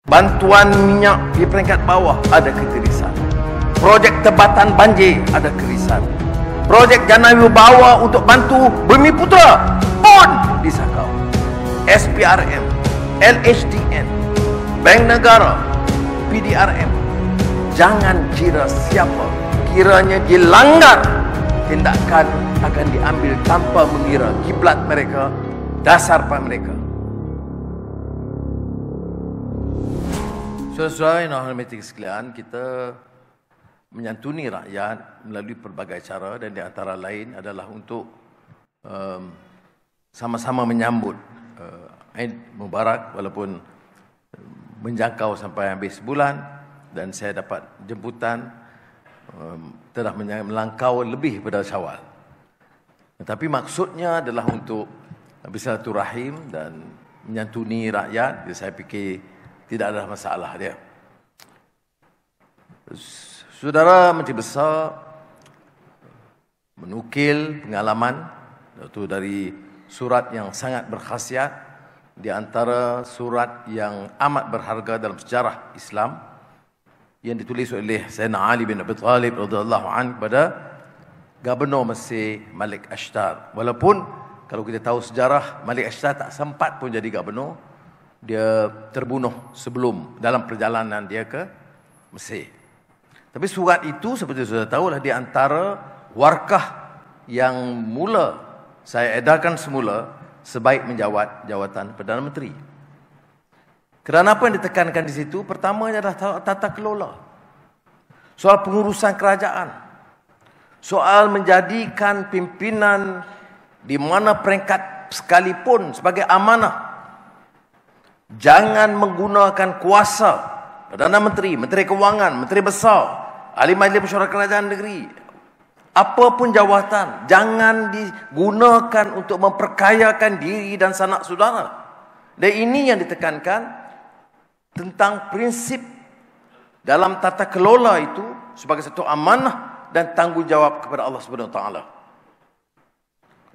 Bantuan minyak di peringkat bawah ada ketirisan. Projek tebatan banjir ada kerisan. Projek Jana Wibawa untuk bantu Bumi Putra pun disakau. SPRM, LHDN, Bank Negara, PDRM. Jangan kira siapa, kiranya dilanggar, tindakan akan diambil tanpa mengira kiblat mereka, dasar mereka. Saudara-saudara yang hormati sekalian, kita menyantuni rakyat melalui pelbagai cara dan di antara lain adalah untuk sama-sama menyambut Eid Mubarak walaupun menjangkau sampai habis bulan dan saya dapat jemputan telah melangkau lebih pada Syawal. Tetapi maksudnya adalah untuk bersilaturahim dan menyantuni rakyat. Jadi saya fikir tidak ada masalah dia. Saudara Menteri Besar menukil pengalaman itu dari surat yang sangat berkhasiat, di antara surat yang amat berharga dalam sejarah Islam yang ditulis oleh Sayyidina Ali bin Abi Thalib radhiyallahu anhu kepada Gubernur Mesir Malik Ashtar. Walaupun kalau kita tahu sejarah, Malik Ashtar tak sempat pun jadi gubernur, dia terbunuh sebelum dalam perjalanan dia ke Mesir. Tapi surat itu seperti sudah tahu lah di antara warkah yang mula saya edarkan semula sebaik menjawat jawatan Perdana Menteri. Kerana apa yang ditekankan di situ? Pertamanya adalah tata kelola. Soal pengurusan kerajaan. Soal menjadikan pimpinan di mana peringkat sekalipun sebagai amanah. Jangan menggunakan kuasa Perdana Menteri, Menteri Kewangan, Menteri Besar, Ahli Majlis Mesyuarat Kerajaan Negeri, apapun jawatan, jangan digunakan untuk memperkayakan diri dan sanak saudara. Dan ini yang ditekankan tentang prinsip dalam tata kelola itu sebagai satu amanah dan tanggungjawab kepada Allah Subhanahu Wa Taala.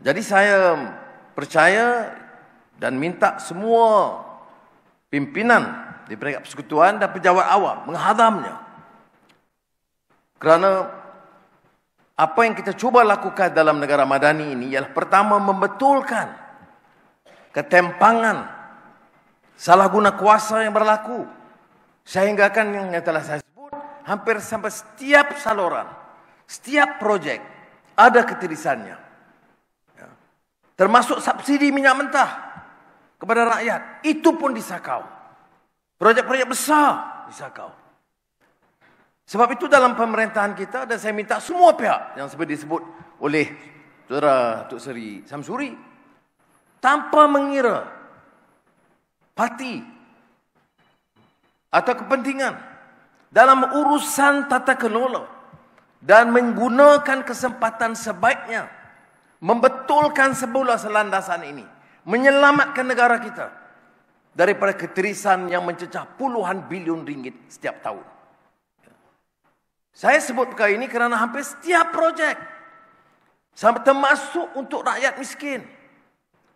Jadi saya percaya dan minta semua pimpinan di peringkat persekutuan dan pejabat awam menghadamnya. Kerana apa yang kita cuba lakukan dalam negara madani ini ialah pertama membetulkan ketempangan salah guna kuasa yang berlaku. Sehingga kan yang telah saya sebut, hampir sampai setiap saluran, setiap projek ada ketirisannya. Ya. Termasuk subsidi minyak mentah kepada rakyat, itu pun disakau. Projek-projek besar disakau. Sebab itu dalam pemerintahan kita, dan saya minta semua pihak yang seperti disebut oleh Saudara Tuk Seri Samsuri, tanpa mengira parti atau kepentingan dalam urusan tata kelola dan menggunakan kesempatan sebaiknya membetulkan sebuah landasan ini, menyelamatkan negara kita daripada ketirisan yang mencecah puluhan bilion ringgit setiap tahun. Saya sebut perkara ini kerana hampir setiap projek, termasuk untuk rakyat miskin,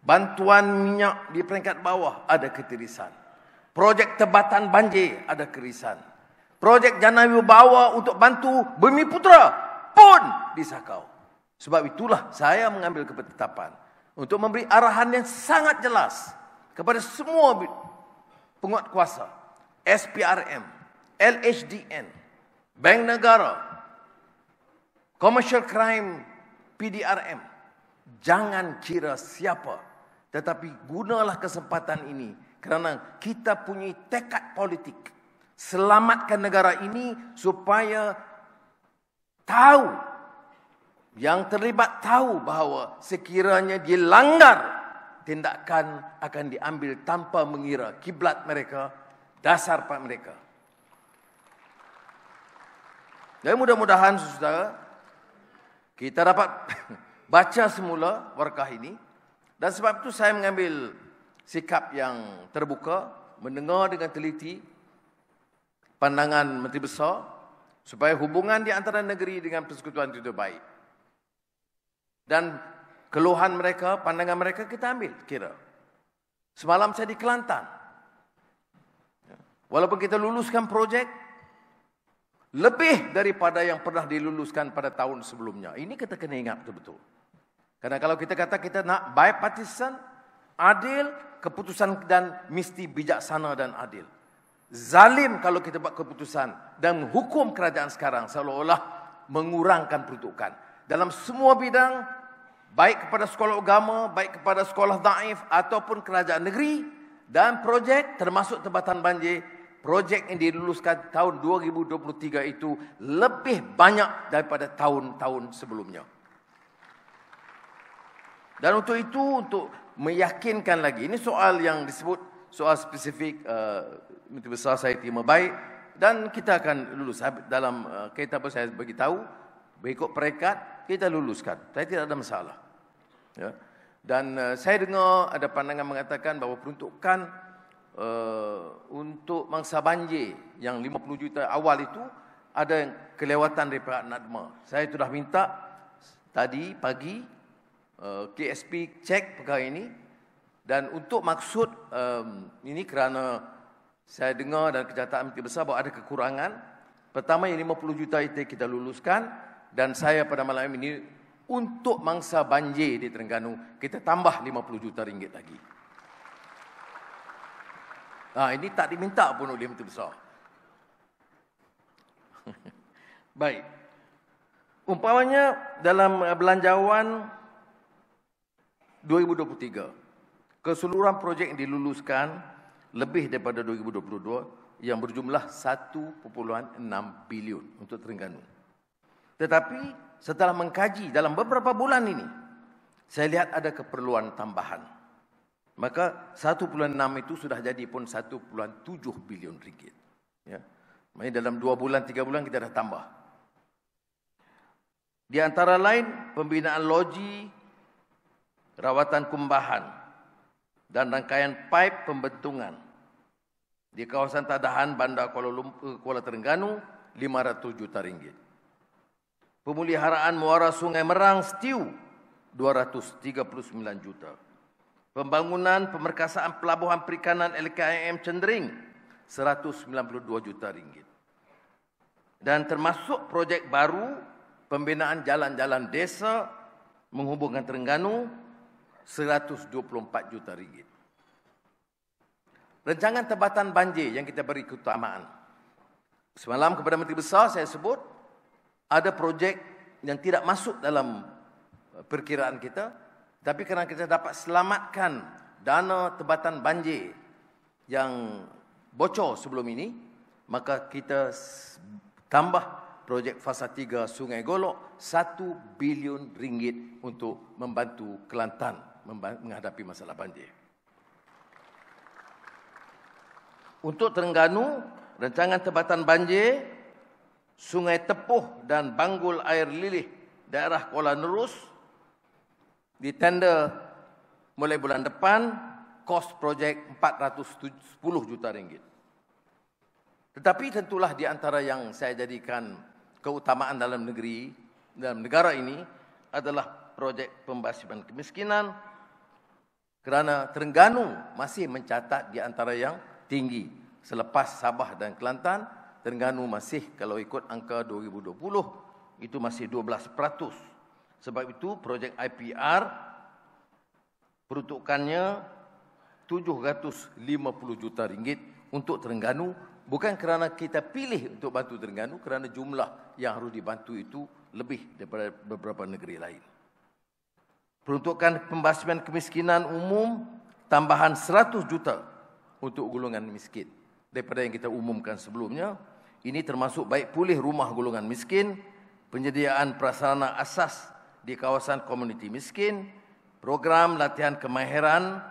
bantuan minyak di peringkat bawah ada ketirisan. Projek tebatan banjir ada ketirisan. Projek Jana Wibawa untuk bantu Bumi Putra pun disakau. Sebab itulah saya mengambil ketetapan untuk memberi arahan yang sangat jelas kepada semua penguat kuasa, SPRM, LHDN, Bank Negara, Commercial Crime, PDRM. Jangan kira siapa, tetapi gunalah kesempatan ini kerana kita punya tekad politik. Selamatkan negara ini supaya tahu, yang terlibat tahu bahawa sekiranya dilanggar, tindakan akan diambil tanpa mengira kiblat mereka, dasar mereka. Dan mudah-mudahan saudara kita dapat baca semula warkah ini, dan sebab itu saya mengambil sikap yang terbuka, mendengar dengan teliti pandangan Menteri Besar supaya hubungan di antara negeri dengan persekutuan itu baik. Dan keluhan mereka, pandangan mereka kita ambil kira. Semalam saya di Kelantan. Walaupun kita luluskan projek lebih daripada yang pernah diluluskan pada tahun sebelumnya. Ini kita kena ingat betul-betul. Karena kalau kita kata kita nak bipartisan, adil, keputusan dan mesti bijaksana dan adil. Zalim kalau kita buat keputusan dan hukum kerajaan sekarang seolah-olah mengurangkan peruntukan. Dalam semua bidang, baik kepada sekolah agama, baik kepada sekolah daif ataupun kerajaan negeri dan projek termasuk tempatan banjir, projek yang diluluskan tahun 2023 itu lebih banyak daripada tahun-tahun sebelumnya. Dan untuk itu, untuk meyakinkan lagi, ini soal yang disebut soal spesifik, Menteri Besar saya terima baik dan kita akan lulus. Dalam kereta pun saya beritahu, berikut peringkat kita luluskan. Saya tidak ada masalah. Ya. Dan saya dengar ada pandangan mengatakan bahawa peruntukan untuk mangsa banjir yang 50 juta awal itu ada kelewatan daripada NADMA. Saya sudah minta tadi pagi KSP cek perkara ini dan untuk maksud ini kerana saya dengar dan kenyataan Menteri Besar bahawa ada kekurangan. Pertama yang 50 juta itu kita luluskan dan saya pada malam ini untuk mangsa banjir di Terengganu kita tambah 50 juta ringgit lagi. Ini tak diminta pun oleh Menteri Besar. Baik. Umpamanya dalam belanjawan 2023, keseluruhan projek yang diluluskan lebih daripada 2022 yang berjumlah 1.6 bilion untuk Terengganu. Tetapi setelah mengkaji dalam beberapa bulan ini, saya lihat ada keperluan tambahan. Maka 1.6 itu sudah jadi pun 1.7 bilion ringgit. Ya. Maksudnya dalam 2 bulan, 3 bulan kita dah tambah. Di antara lain, pembinaan loji, rawatan kumbahan, dan rangkaian pipe pembentungan. Di kawasan Tadahan, Bandar Kuala Terengganu, 500 juta ringgit. Pemeliharaan muara Sungai Merang Stiu, 239 juta. Pembangunan pemerkasaan pelabuhan perikanan LKIM Cendering 192 juta ringgit. Dan termasuk projek baru pembinaan jalan-jalan desa menghubungkan Terengganu 124 juta ringgit. Rancangan tempatan banjir yang kita beri keutamaan. Semalam kepada Menteri Besar saya sebut ada projek yang tidak masuk dalam perkiraan kita. Tapi kerana kita dapat selamatkan dana tempatan banjir yang bocor sebelum ini, maka kita tambah projek fasa 3 Sungai Golok 1 bilion ringgit untuk membantu Kelantan menghadapi masalah banjir. Untuk Terengganu, rancangan tempatan banjir Sungai Tepuh dan Banggul Air Lilih daerah Kuala Nerus ditender mulai bulan depan, kos projek 410 juta ringgit. Tetapi tentulah di antara yang saya jadikan keutamaan dalam negara ini adalah projek pembasmian kemiskinan kerana Terengganu masih mencatat di antara yang tinggi. Selepas Sabah dan Kelantan, Terengganu masih kalau ikut angka 2020 itu masih 12%. Sebab itu projek IPR peruntukannya 750 juta ringgit untuk Terengganu. Bukan kerana kita pilih untuk bantu Terengganu, kerana jumlah yang harus dibantu itu lebih daripada beberapa negeri lain. Peruntukan pembasmian kemiskinan umum tambahan 100 juta untuk golongan miskin daripada yang kita umumkan sebelumnya. Ini termasuk baik pulih rumah golongan miskin, penyediaan prasarana asas di kawasan komuniti miskin, program latihan kemahiran,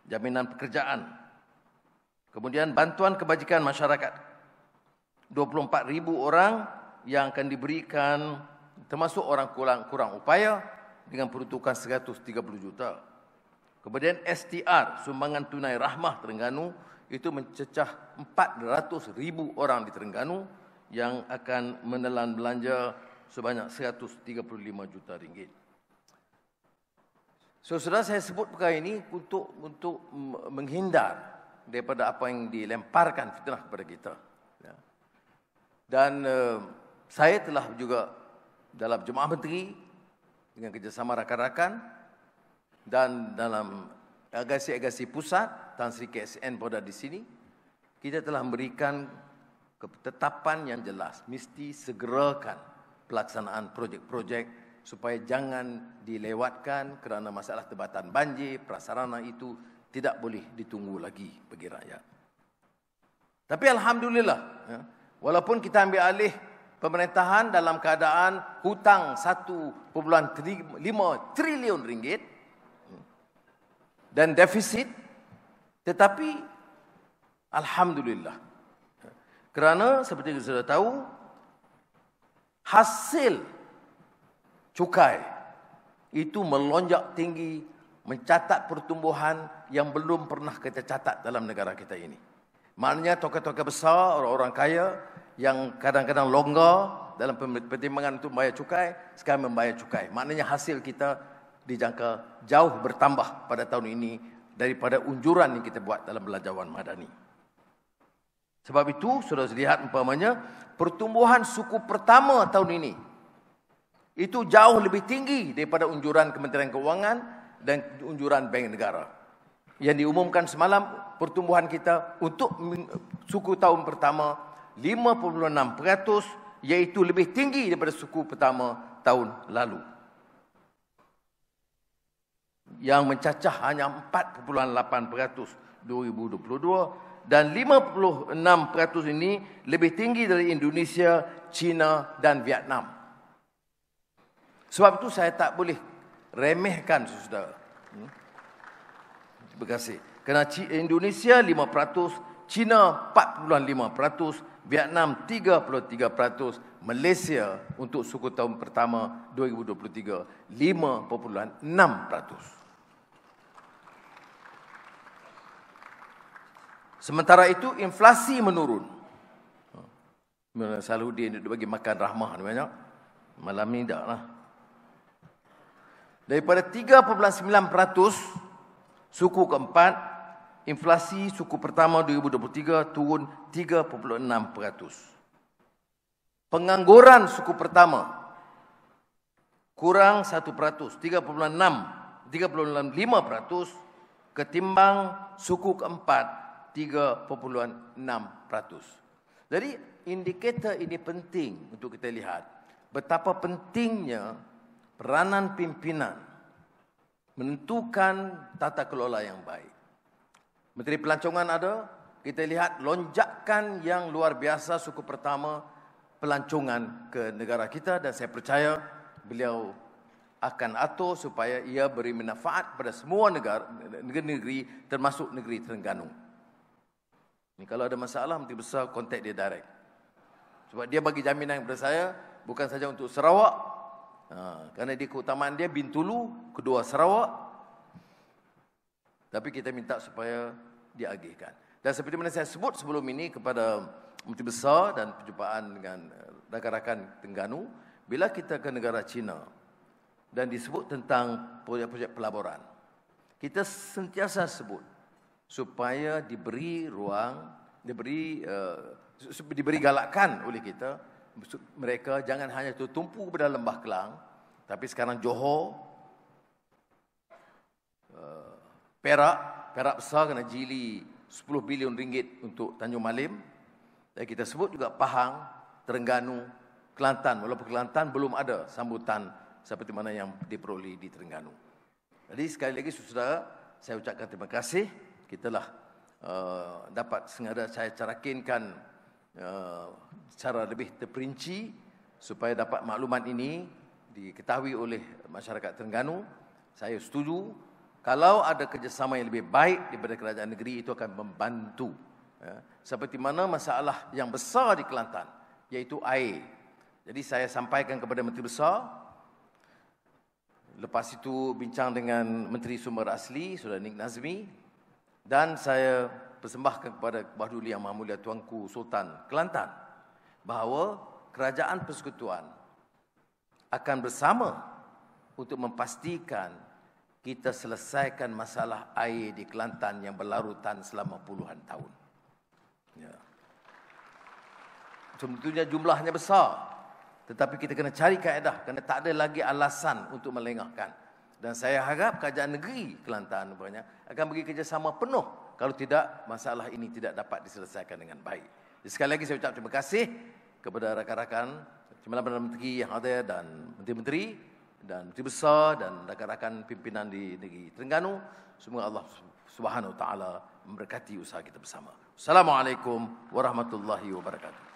jaminan pekerjaan. Kemudian bantuan kebajikan masyarakat. 24,000 orang yang akan diberikan, termasuk orang kurang upaya, dengan peruntukan 130 juta. Kemudian STR, sumbangan tunai rahmah Terengganu, itu mencecah 400,000 orang di Terengganu yang akan menelan belanja sebanyak 135 juta ringgit. Saudara, saya sebut perkara ini untuk menghindar daripada apa yang dilemparkan fitnah kepada kita. Ya. Dan saya telah juga dalam Jemaah Menteri dengan kerjasama rakan-rakan dan dalam agasi-agasi pusat, Tan Sri KSN pada di sini, kita telah memberikan ketetapan yang jelas, mesti segerakan pelaksanaan projek-projek supaya jangan dilewatkan kerana masalah tebatan banjir, prasarana itu tidak boleh ditunggu lagi bagi rakyat. Tapi alhamdulillah, ya, walaupun kita ambil alih pemerintahan dalam keadaan hutang 1.5 triliun ringgit dan defisit, tetapi alhamdulillah, kerana seperti kita sudah tahu, hasil cukai itu melonjak tinggi, mencatat pertumbuhan yang belum pernah kita catat dalam negara kita ini. Maknanya tokoh-tokoh besar, orang-orang kaya yang kadang-kadang longgar dalam pertimbangan untuk membayar cukai, sekarang membayar cukai. Maknanya hasil kita dijangka jauh bertambah pada tahun ini daripada unjuran yang kita buat dalam belanjawan madani. Sebab itu, sudah lihat umpamanya, pertumbuhan suku pertama tahun ini itu jauh lebih tinggi daripada unjuran Kementerian Keuangan dan unjuran Bank Negara. Yang diumumkan semalam, pertumbuhan kita untuk suku tahun pertama 5.6%, iaitu lebih tinggi daripada suku pertama tahun lalu, yang mencacah hanya 4.8% 2022, dan 56% ini lebih tinggi dari Indonesia, China dan Vietnam. Sebab itu saya tak boleh remehkan, saudara. Terima kasih. Kerana Indonesia 5%, China 4.5%, Vietnam 33%, Malaysia untuk suku tahun pertama 2023 5.6%. Sementara itu inflasi menurun. Selalu dia duduk bagi makan rahmah banyak. Malam ni tak lah. Daripada 3.9% suku keempat, inflasi suku pertama 2023 turun 3.6%. Pengangguran suku pertama kurang 1%, 3.5% ketimbang suku keempat 3.6%. Jadi indikator ini penting untuk kita lihat betapa pentingnya peranan pimpinan menentukan tata kelola yang baik. Menteri Pelancongan ada, kita lihat lonjakan yang luar biasa suku pertama pelancongan ke negara kita, dan saya percaya beliau akan atur supaya ia beri manfaat pada semua negeri termasuk negeri Terengganu. Ini kalau ada masalah, Menteri Besar kontak dia direct. Sebab dia bagi jaminan kepada saya, bukan saja untuk Sarawak, kerana dia keutamaan dia Bintulu, kedua Sarawak, tapi kita minta supaya diagihkan. Dan seperti mana saya sebut sebelum ini kepada Menteri Besar dan perjumpaan dengan rakan-rakan Terengganu, bila kita ke negara China dan disebut tentang projek-projek pelaburan, kita sentiasa sebut supaya diberi ruang, diberi galakkan oleh kita, mereka jangan hanya tertumpu pada Lembah Kelang, tapi sekarang Johor, Perak besar kena jili 10 bilion ringgit untuk Tanjung Malim. Dan kita sebut juga Pahang, Terengganu, Kelantan. Walaupun Kelantan belum ada sambutan seperti mana yang diperoleh di Terengganu. Jadi sekali lagi saudara, saya ucapkan terima kasih. Kita lah dapat sengaja saya carakinkan secara lebih terperinci supaya dapat maklumat ini diketahui oleh masyarakat Terengganu. Saya setuju, kalau ada kerjasama yang lebih baik daripada kerajaan negeri, itu akan membantu. Ya. Seperti mana masalah yang besar di Kelantan, iaitu air. Jadi saya sampaikan kepada Menteri Besar, lepas itu bincang dengan Menteri Sumber Asli, Saudara Nik Nazmi, dan saya persembahkan kepada Bahduli Yang Maha Mulia Tuanku Sultan Kelantan, bahawa Kerajaan Persekutuan akan bersama untuk memastikan kita selesaikan masalah air di Kelantan yang berlarutan selama puluhan tahun. Ya. Sebetulnya jumlahnya besar, tetapi kita kena cari kaedah, kerana tak ada lagi alasan untuk melengahkan. Dan saya harap kerajaan negeri Kelantan akan beri kerjasama penuh, kalau tidak, masalah ini tidak dapat diselesaikan dengan baik. Jadi, sekali lagi saya ucap terima kasih kepada rakan-rakan Perdana Menteri yang ada dan menteri-menteri dan menteri besar dan rakan-rakan pimpinan di negeri Terengganu. Semoga Allah Subhanahu Wa Taala memberkati usaha kita bersama. Assalamualaikum warahmatullahi wabarakatuh.